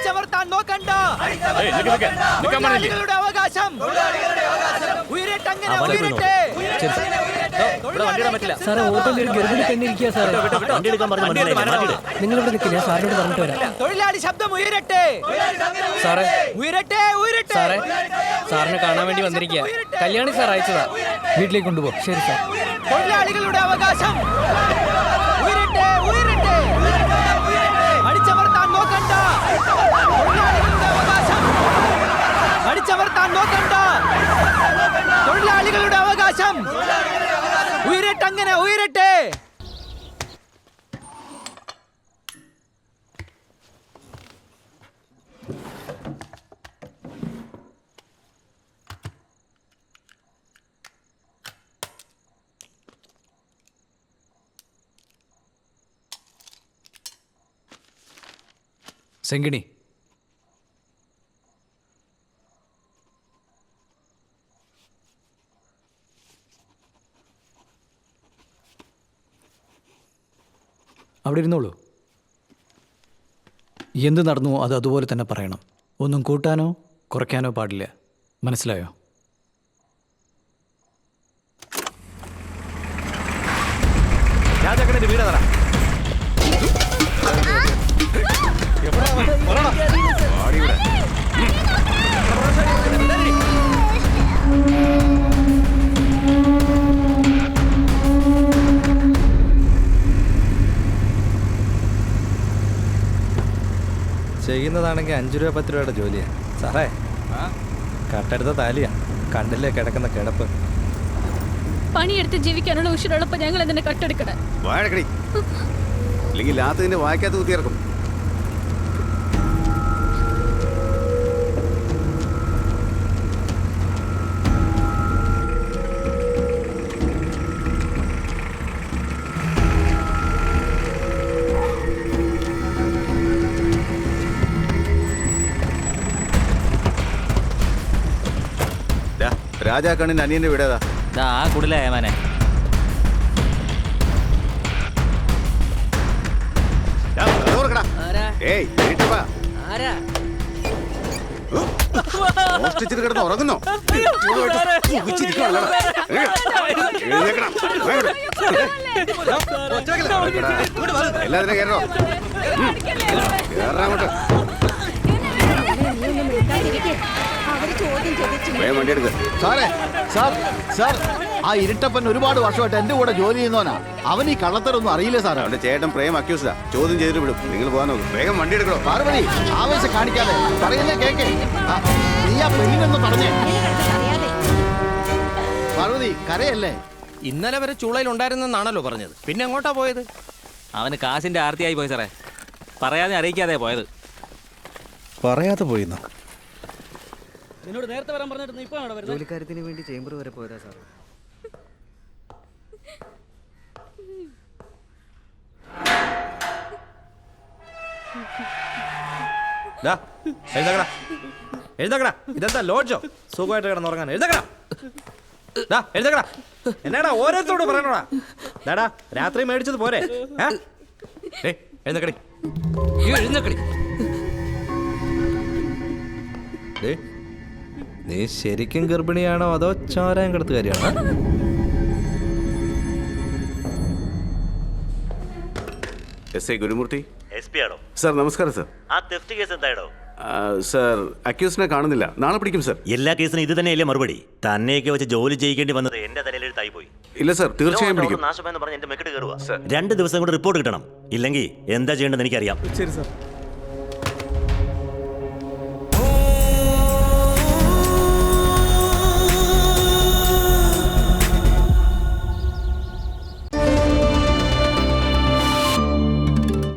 അടിച്ചമർത്താൻ നോക്കണ്ട. തൊഴിലാളികളുടെ അവകാശം ഉയരട്ടെ, ഉയരട്ടെ. സാറേ, ഓട്ടോയിൽ ഒരു ഗർഭിണി പെണ്ണിരിക്കുക സാറേ. നിങ്ങളിവിടെ നിൽക്കില്ല, സാറിനോട് പറഞ്ഞിട്ട് വരാം. തൊഴിലാളി ശബ്ദം ഉയരട്ടെ, സാറേ ഉയരട്ടെ, ഉയരട്ടെ. സാറേ, സാറിനെ കാണാൻ വേണ്ടി വന്നിരിക്കുക. കല്യാണി സാർ അയച്ചതാ, വീട്ടിലേക്ക് കൊണ്ടുപോകും. ശരി സാർ. തൊഴിലാളികളുടെ അവകാശം ഉയരട്ടെ, ഉയരട്ടെ. അടിച്ചമർത്താൻ നോക്കണ്ട. തൊഴിലാളികളുടെ അവകാശം അടിച്ചമർത്താൻ നോക്കണ്ട. തൊഴിലാളികളുടെ അവകാശം ഉയരട്ടെ, അങ്ങനെ ഉയരട്ടെ. സെങ്കിണി, അവിടെ ഇരുന്നോളൂ. എന്ത് നടന്നു അത് അതുപോലെ തന്നെ പറയണം. ഒന്നും കൂട്ടാനോ കുറയ്ക്കാനോ പാടില്ല. മനസ്സിലായോ? രാജാക്കണ്ണന്റെ വീട് തരാം. ചെയ്യുന്നതാണെങ്കിൽ 5 രൂപ 10 രൂപയുടെ ജോലിയാണ് സാറേ. കട്ടെടുത്ത താലിയാ, കണ്ടില്ലേ കിടക്കുന്ന കിടപ്പ്. പണിയെടുത്ത് ജീവിക്കാനുള്ള ഉഷിരുള്ളപ്പോ ഞങ്ങൾ എന്തിനെ കട്ടെടുക്കണേ? വാഴക്കടി അല്ലെങ്കിൽ ലാത്തതിന്റെ വായിക്കാത്ത കുത്തിയിറക്കും. രാജാക്കണ്ണിന്റെ അനിയന്റെ വീടേതാ? ആ കുടിലേമാനെ. കിടന്ന് ഉറങ്ങുന്നോ? എല്ലാത്തിനും കയറോ? കേറാങ്ങോട്ട്. സാറേ, സാർ സാർ ആ ഇരുട്ടപ്പൻ ഒരുപാട് വർഷമായിട്ട് എന്റെ കൂടെ ജോലി ചെയ്യുന്നവനാ. അവൻ ഈ കള്ളത്തരൊന്നും അറിയില്ല സാറേ. അവന്റെ ചേട്ടൻ പ്രേം അക്യൂസ്ഡാ. ചോദ്യം ചെയ്തിട്ട് വിടും. നിങ്ങൾ പോകാൻ നോക്കും. വേഗം വണ്ടി എടുക്കണോ? പാർവതി, ആവേശം കാണിക്കാതെ പറയുന്നേ കേക്ക്. നീ ആ പെണ്ണിനൊന്ന് പറഞ്ഞേ. പാർവതി, കരയല്ലേ? ഇന്നലെ വരെ ചൂളയിൽ ഉണ്ടായിരുന്നെന്നാണല്ലോ പറഞ്ഞത്. പിന്നെ എങ്ങോട്ടാ പോയത്? അവന് കാശിന്റെ ആർത്തിയായി പോയി സാറേ. പറയാതെ അറിയിക്കാതെ പോയത്. പറയാതെ പോയിന്നോ? എന്നോട് നേരത്തെ വരാൻ പറഞ്ഞിട്ട് ഇപ്പൊ ജോലിക്കാര്യത്തിന് വേണ്ടി ചേംബർ വരെ പോയതാ സാർ. എഴുതക്കടാ. ഇതെന്താ ലോഡ്ജോ? സുഖമായിട്ട് കിടന്നുറങ്ങാൻ എഴുതക്കടാ. എഴുതക്കടാ. എന്നാടാ ഓരോരുത്തരോട് പറയണോടാ? ഡാടാ, രാത്രി മേടിച്ചത് പോരെ? എഴുന്നക്കടി, എഴുന്നക്കടി. നീ ശരിക്കും ഗർഭിണിയാണോ അതോ ചോരാൻ കിടത്ത് കാര്യമാണോ? S I Gurumurthy. SP ആണോ? സാർ നമസ്കാരം സാർ. ആ തെഫ്റ്റ് കേസ് എന്തായിടോ? സാർ അക്യൂസിനെ കാണുന്നില്ല. നാളെ പിടിക്കും സാർ. എല്ലാ കേസിനും ഇത് തന്നെയല്ലേ മറുപടി? തന്നെയൊക്കെ വെച്ച് ജോലി ചെയ്യിക്കേണ്ടി വന്നത് എന്റെ തലയിൽ തായി പോയി. ഇല്ല സാർ, തീർച്ചയായും പിടിക്കും. നാശമെന്ന് പറഞ്ഞ് എന്റെ മെക്കിട്ട് കയറുക. 2 ദിവസം കൂടെ റിപ്പോർട്ട് കിട്ടണം. ഇല്ലെങ്കിൽ എന്താ ചെയ്യേണ്ടത് എനിക്കറിയാം. ശരി സാർ.